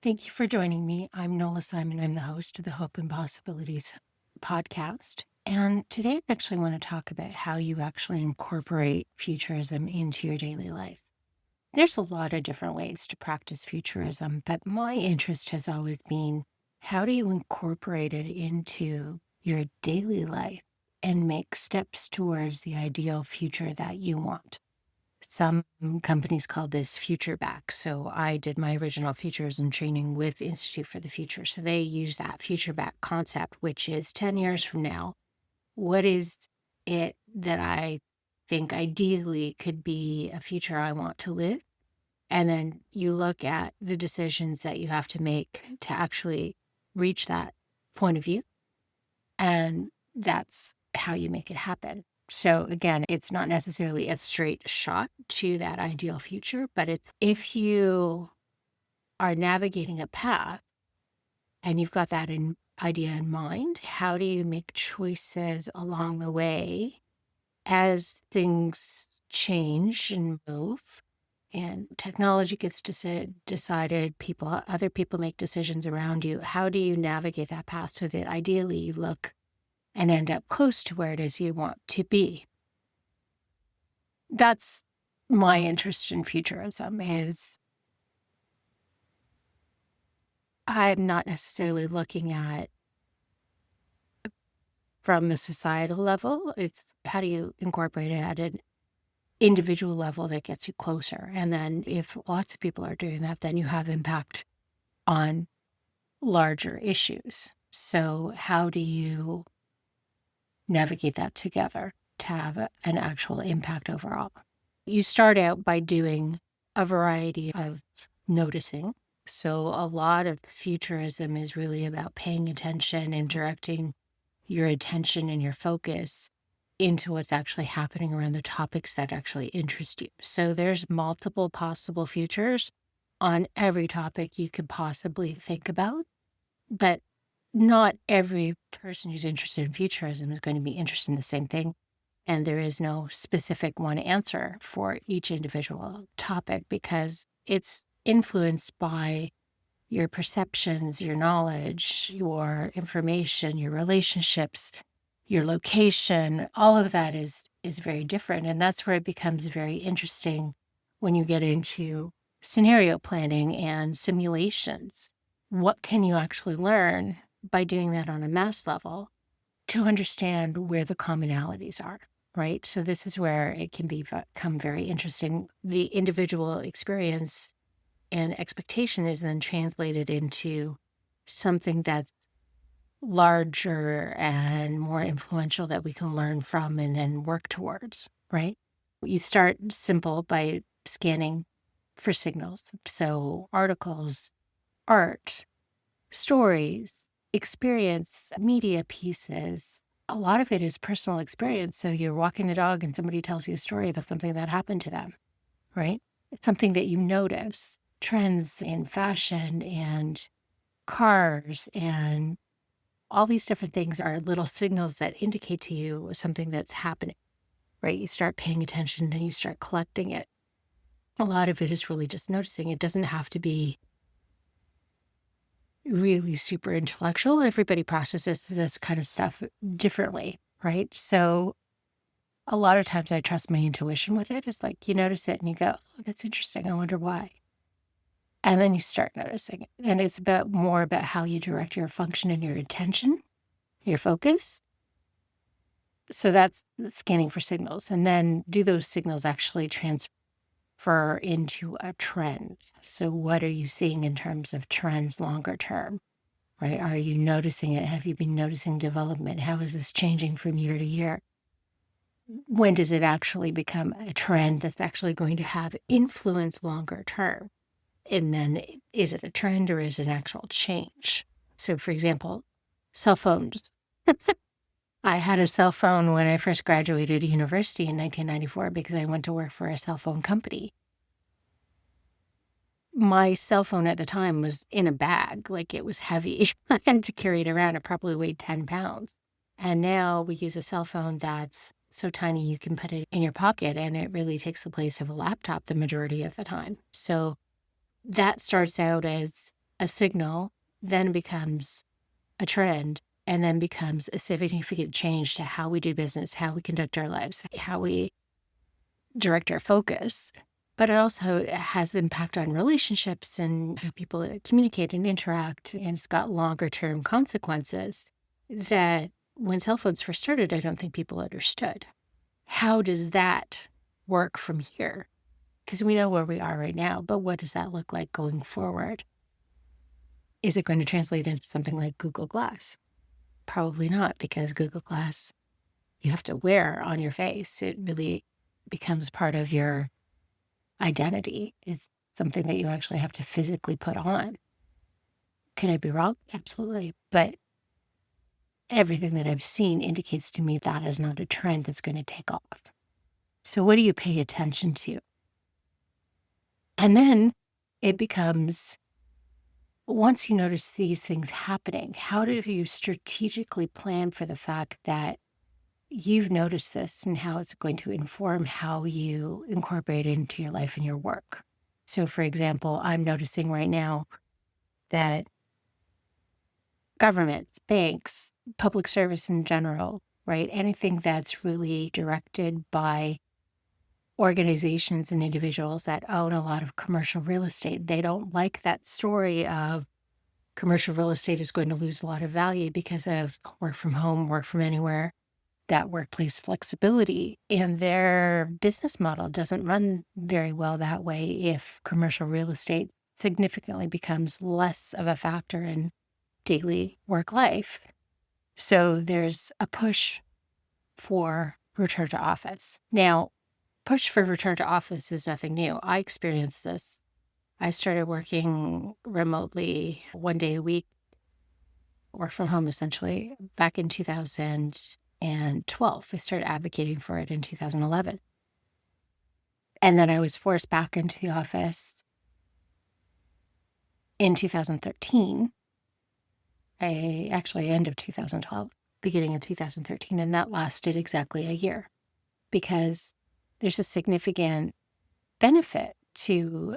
Thank you for joining me. I'm Nola Simon. I'm the host of the Hope and Possibilities podcast. And today I actually want to talk about how you actually incorporate futurism into your daily life. There's a lot of different ways to practice futurism, but my interest has always been how do you incorporate it into your daily life and make steps towards the ideal future that you want? Some companies call this future back. So I did my original futurism training with Institute for the Future. So they use that future back concept, which is 10 years from now. What is it that I think ideally could be a future I want to live? And then you look at the decisions that you have to make to actually reach that point of view. And that's how you make it happen. So again, it's not necessarily a straight shot to that ideal future, but it's if you are navigating a path and you've got that idea in mind, how do you make choices along the way as things change and move and technology gets decided, other people make decisions around you? How do you navigate that path so that ideally you look and end up close to where it is you want to be? That's my interest in futurism is I'm not necessarily looking at from a societal level. It's how do you incorporate it at an individual level that gets you closer? And then if lots of people are doing that, then you have impact on larger issues. So how do you navigate that together to have an actual impact overall? You start out by doing a variety of noticing. So a lot of futurism is really about paying attention and directing your attention and your focus into what's actually happening around the topics that actually interest you. So there's multiple possible futures on every topic you could possibly think about, but not every person who's interested in futurism is going to be interested in the same thing. And there is no specific one answer for each individual topic because it's influenced by your perceptions, your knowledge, your information, your relationships, your location. All of that is very different. And that's where it becomes very interesting when you get into scenario planning and simulations. What can you actually learn by doing that on a mass level to understand where the commonalities are, right? So this is where it can become very interesting. The individual experience and expectation is then translated into something that's larger and more influential that we can learn from and then work towards, right? You start simple by scanning for signals. So articles, art, stories, experience, media pieces. A lot of it is personal experience. So you're walking the dog and somebody tells you a story about something that happened to them, right? It's something that you notice. Trends in fashion and cars and all these different things are little signals that indicate to you something that's happening, right? You start paying attention and you start collecting it. A lot of it is really just noticing. It doesn't have to be really super intellectual. Everybody processes this kind of stuff differently, right? So a lot of times I trust my intuition with it. It's like you notice it and you go, oh, that's interesting. I wonder why. And then you start noticing it. And it's more about how you direct your function and your attention, your focus. So that's scanning for signals. And then do those signals actually transfer into a trend? So what are you seeing in terms of trends longer term, right? Are you noticing it? Have you been noticing development? How is this changing from year to year? When does it actually become a trend that's actually going to have influence longer term? And then is it a trend or is it an actual change? So for example, cell phones. I had a cell phone when I first graduated university in 1994 because I went to work for a cell phone company. My cell phone at the time was in a bag, like it was heavy. I had to carry it around. It probably weighed 10 pounds. And now we use a cell phone that's so tiny you can put it in your pocket and it really takes the place of a laptop the majority of the time. So that starts out as a signal, then becomes a trend, and then becomes a significant change to how we do business, how we conduct our lives, how we direct our focus. But it also has impact on relationships and how people communicate and interact, and it's got longer term consequences that when cell phones first started, I don't think people understood. How does that work from here? Because we know where we are right now, but what does that look like going forward? Is it going to translate into something like Google Glass? Probably not, because Google Glass you have to wear on your face. It really becomes part of your identity. It's something that you actually have to physically put on. Can I be wrong? Absolutely. But everything that I've seen indicates to me that is not a trend that's going to take off. So, what do you pay attention to? And then it becomes once you notice these things happening, how do you strategically plan for the fact that you've noticed this and how it's going to inform how you incorporate it into your life and your work? So, for example, I'm noticing right now that governments, banks, public service in general, right? Anything that's really directed by organizations and individuals that own a lot of commercial real estate, they don't like that story of commercial real estate is going to lose a lot of value because of work from home, work from anywhere, that workplace flexibility. And their business model doesn't run very well that way if commercial real estate significantly becomes less of a factor in daily work life. So there's a push for return to office. Now, push for return to office is nothing new. I experienced this. I started working remotely 1 day a week, work from home essentially, back in 2012. I started advocating for it in 2011. And then I was forced back into the office in 2013. End of 2012, beginning of 2013. And that lasted exactly a year because there's a significant benefit to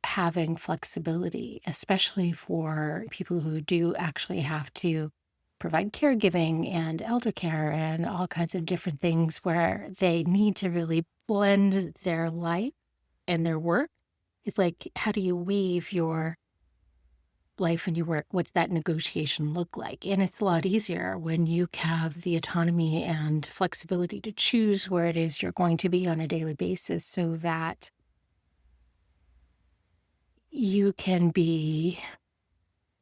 having flexibility, especially for people who do actually have to provide caregiving and elder care and all kinds of different things where they need to really blend their life and their work. It's like, how do you weave your life and your work? What's that negotiation look like? And it's a lot easier when you have the autonomy and flexibility to choose where it is you're going to be on a daily basis so that you can be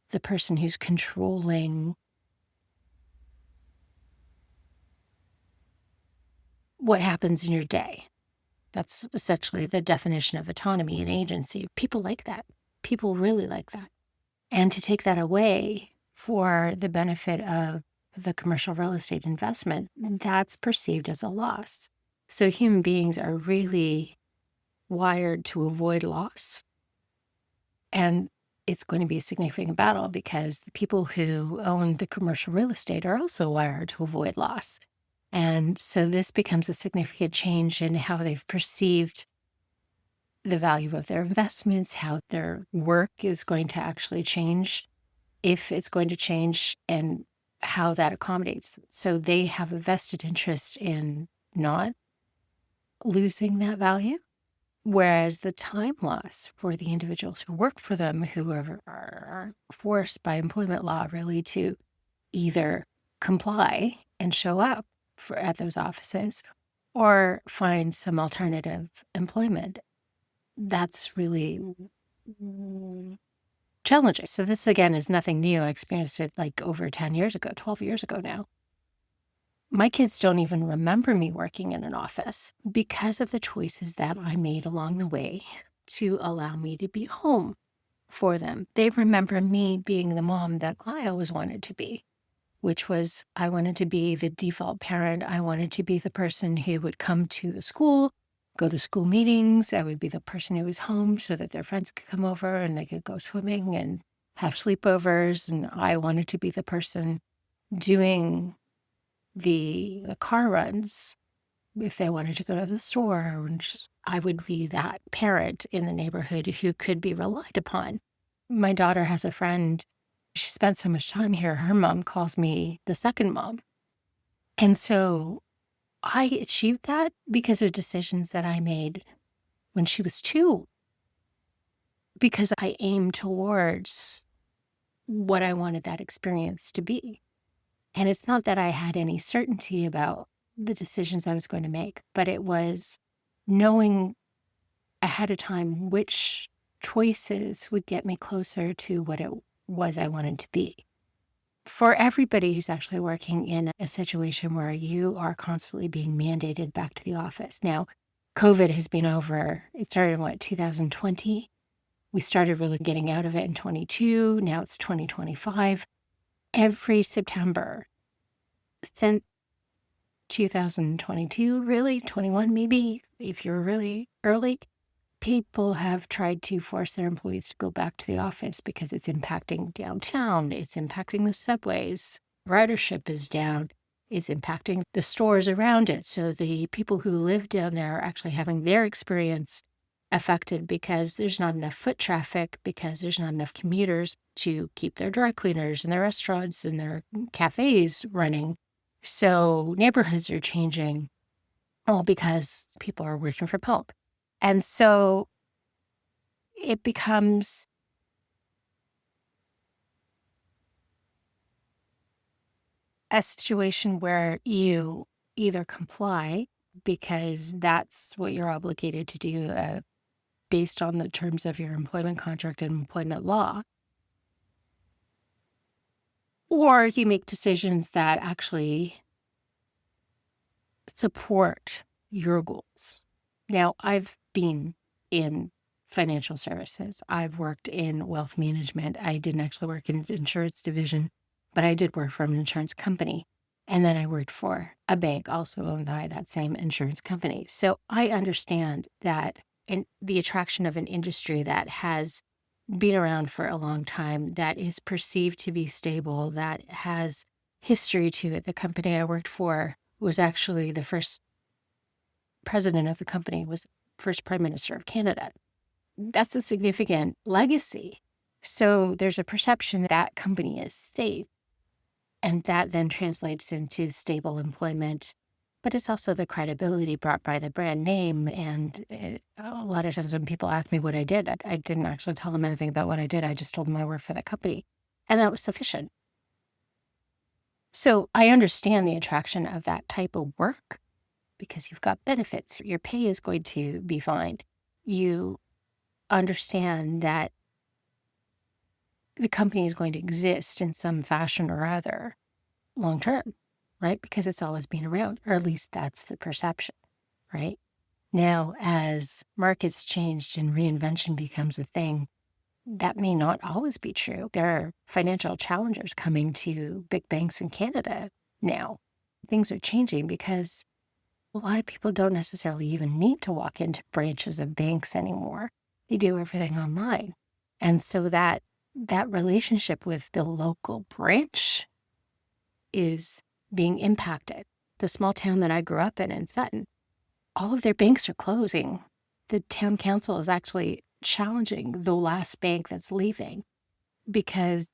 the person who's controlling what happens in your day. That's essentially the definition of autonomy and agency. People like that. People really like that. And to take that away for the benefit of the commercial real estate investment, that's perceived as a loss. So human beings are really wired to avoid loss. And it's going to be a significant battle because the people who own the commercial real estate are also wired to avoid loss. And so this becomes a significant change in how they've perceived the value of their investments, how their work is going to actually change, if it's going to change, and how that accommodates. So they have a vested interest in not losing that value. Whereas the time loss for the individuals who work for them, who are forced by employment law really to either comply and show up at those offices or find some alternative employment, that's really challenging. So this, again, is nothing new. I experienced it like over 10 years ago, 12 years ago now. My kids don't even remember me working in an office because of the choices that I made along the way to allow me to be home for them. They remember me being the mom that I always wanted to be, which was I wanted to be the default parent. I wanted to be the person who would come to the school, go to school meetings. I would be the person who was home so that their friends could come over and they could go swimming and have sleepovers. And I wanted to be the person doing the car runs if they wanted to go to the store. And I would be that parent in the neighborhood who could be relied upon. My daughter has a friend. She spent so much time here. Her mom calls me the second mom. And so I achieved that because of decisions that I made when she was 2, because I aimed towards what I wanted that experience to be. And it's not that I had any certainty about the decisions I was going to make, but it was knowing ahead of time which choices would get me closer to what it was I wanted to be. For everybody who's actually working in a situation where you are constantly being mandated back to the office. Now, COVID has been over. It started in what, 2020? We started really getting out of it in 22. Now it's 2025. Every September since 2022, really, 21 maybe, if you're really early, people have tried to force their employees to go back to the office because it's impacting downtown, it's impacting the subways, ridership is down, it's impacting the stores around it. So the people who live down there are actually having their experience affected because there's not enough foot traffic, because there's not enough commuters to keep their dry cleaners and their restaurants and their cafes running. So neighborhoods are changing all because people are working from home. And so it becomes a situation where you either comply because that's what you're obligated to do based on the terms of your employment contract and employment law, or you make decisions that actually support your goals. Now, I've been in financial services. I've worked in wealth management. I didn't actually work in the insurance division, but I did work for an insurance company. And then I worked for a bank also owned by that same insurance company. So I understand that in the attraction of an industry that has been around for a long time, that is perceived to be stable, that has history to it. The company I worked for was actually the first president of the company, was first prime minister of Canada. That's a significant legacy. So there's a perception that company is safe, and that then translates into stable employment. But it's also the credibility brought by the brand name. And a lot of times when people ask me what I did, I didn't actually tell them anything about what I did. I just told them I worked for the company. And that was sufficient. So I understand the attraction of that type of work because you've got benefits. Your pay is going to be fine. You understand that the company is going to exist in some fashion or other long term, right? Because it's always been around, or at least that's the perception, right? Now, as markets changed and reinvention becomes a thing, that may not always be true. There are financial challengers coming to big banks in Canada now. Things are changing because a lot of people don't necessarily even need to walk into branches of banks anymore. They do everything online. And so that relationship with the local branch is being impacted. The small town that I grew up in Sutton, all of their banks are closing. The town council is actually challenging the last bank that's leaving because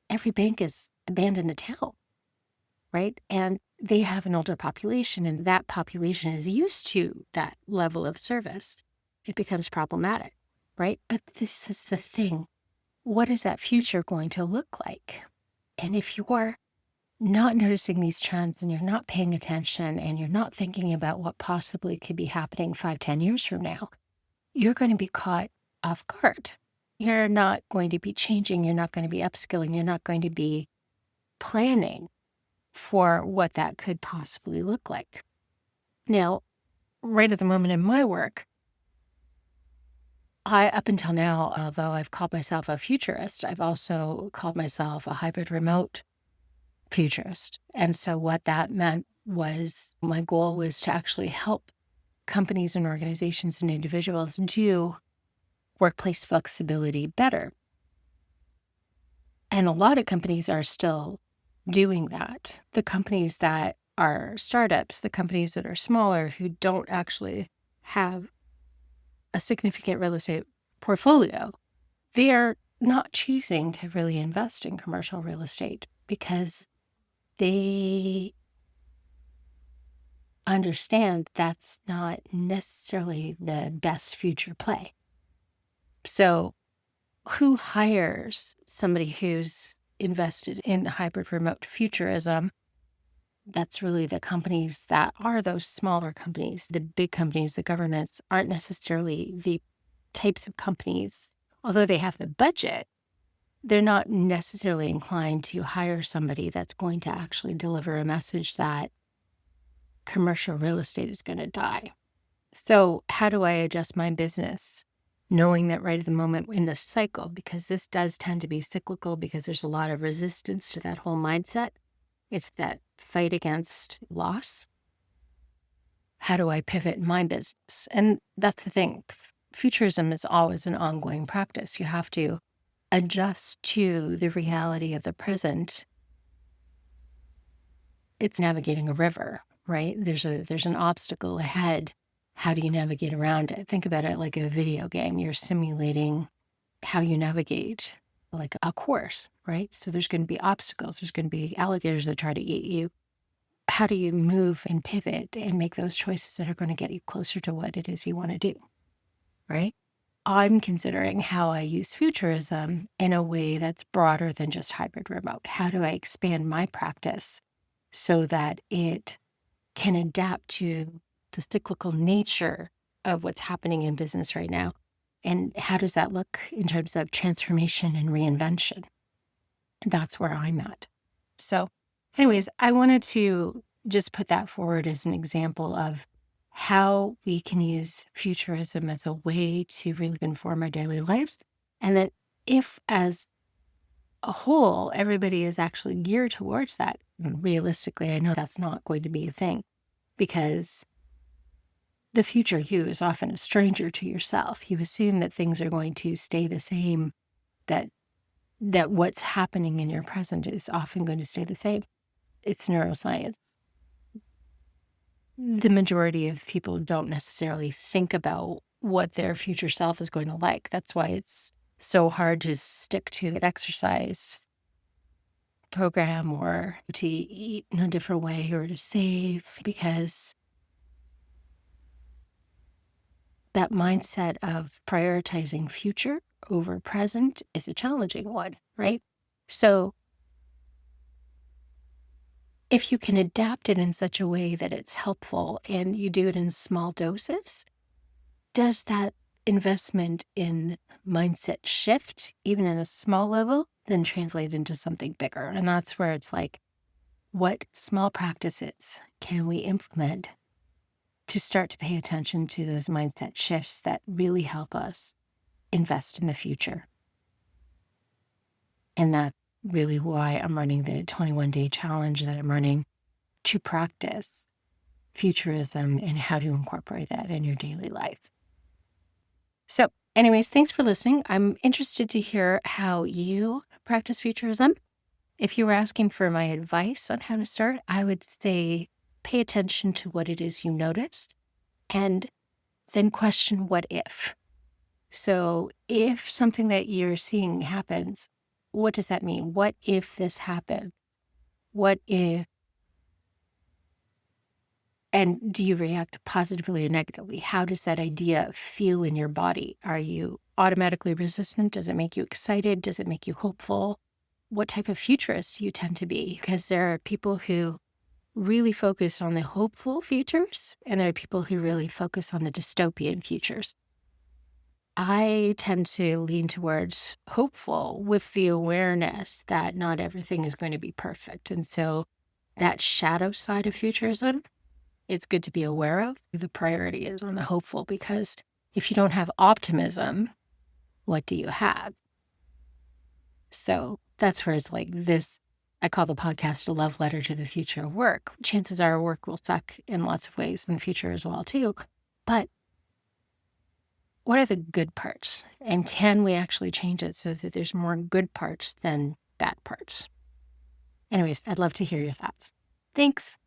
every bank is abandoned the town, right? And they have an older population, and that population is used to that level of service. It becomes problematic, right? But this is the thing. What is that future going to look like? And if you're not noticing these trends and you're not paying attention and you're not thinking about what possibly could be happening 5-10 years from now, you're going to be caught off guard. You're not going to be changing. You're not going to be upskilling. You're not going to be planning for what that could possibly look like. Now, right at the moment in my work, up until now, although I've called myself a futurist, I've also called myself a hybrid remote futurist. And so what that meant was my goal was to actually help companies and organizations and individuals do workplace flexibility better. And a lot of companies are still doing that. The companies that are startups, the companies that are smaller who don't actually have a significant real estate portfolio, they're not choosing to really invest in commercial real estate because they understand that's not necessarily the best future play. So, who hires somebody who's invested in hybrid remote futurism? That's really the companies that are those smaller companies. The big companies, the governments, aren't necessarily the types of companies, although they have the budget, they're not necessarily inclined to hire somebody that's going to actually deliver a message that commercial real estate is going to die. So, how do I adjust my business? Knowing that right at the moment in the cycle, because this does tend to be cyclical, because there's a lot of resistance to that whole mindset. It's that fight against loss. How do I pivot my business? And that's the thing. Futurism is always an ongoing practice. You have to adjust to the reality of the present. It's navigating a river, right? There's an obstacle ahead. How do you navigate around it? Think about it like a video game. You're simulating how you navigate like a course, right? So there's going to be obstacles. There's going to be alligators that try to eat you. How do you move and pivot and make those choices that are going to get you closer to what it is you want to do, right? I'm considering how I use futurism in a way that's broader than just hybrid remote. How do I expand my practice so that it can adapt to the cyclical nature of what's happening in business right now? And how does that look in terms of transformation and reinvention? That's where I'm at. So, anyways, I wanted to just put that forward as an example of how we can use futurism as a way to really inform our daily lives. And that if, as a whole, everybody is actually geared towards that, realistically, I know that's not going to be a thing because the future you is often a stranger to yourself. You assume that things are going to stay the same, that what's happening in your present is often going to stay the same. It's neuroscience. The majority of people don't necessarily think about what their future self is going to like. That's why it's so hard to stick to an exercise program or to eat in a different way or to save, because that mindset of prioritizing future over present is a challenging one, right? So if you can adapt it in such a way that it's helpful and you do it in small doses, does that investment in mindset shift, even in a small level, then translate into something bigger? And that's where it's like, what small practices can we implement to start to pay attention to those mindset shifts that really help us invest in the future? And that's really why I'm running the 21-day challenge that I'm running to practice futurism and how to incorporate that in your daily life. So, anyways, thanks for listening. I'm interested to hear how you practice futurism. If you were asking for my advice on how to start, I would say pay attention to what it is you noticed and then question what if. So, if something that you're seeing happens, what does that mean? What if this happens? What if? And do you react positively or negatively? How does that idea feel in your body? Are you automatically resistant? Does it make you excited? Does it make you hopeful? What type of futurist do you tend to be? Because there are people who really focus on the hopeful futures, and there are people who really focus on the dystopian futures. I tend to lean towards hopeful with the awareness that not everything is going to be perfect. And so that shadow side of futurism, it's good to be aware of. The priority is on the hopeful, because if you don't have optimism, what do you have? So that's where it's like this. I call the podcast a love letter to the future of work. Chances are work will suck in lots of ways in the future as well, too. But what are the good parts? And can we actually change it so that there's more good parts than bad parts? Anyways, I'd love to hear your thoughts. Thanks.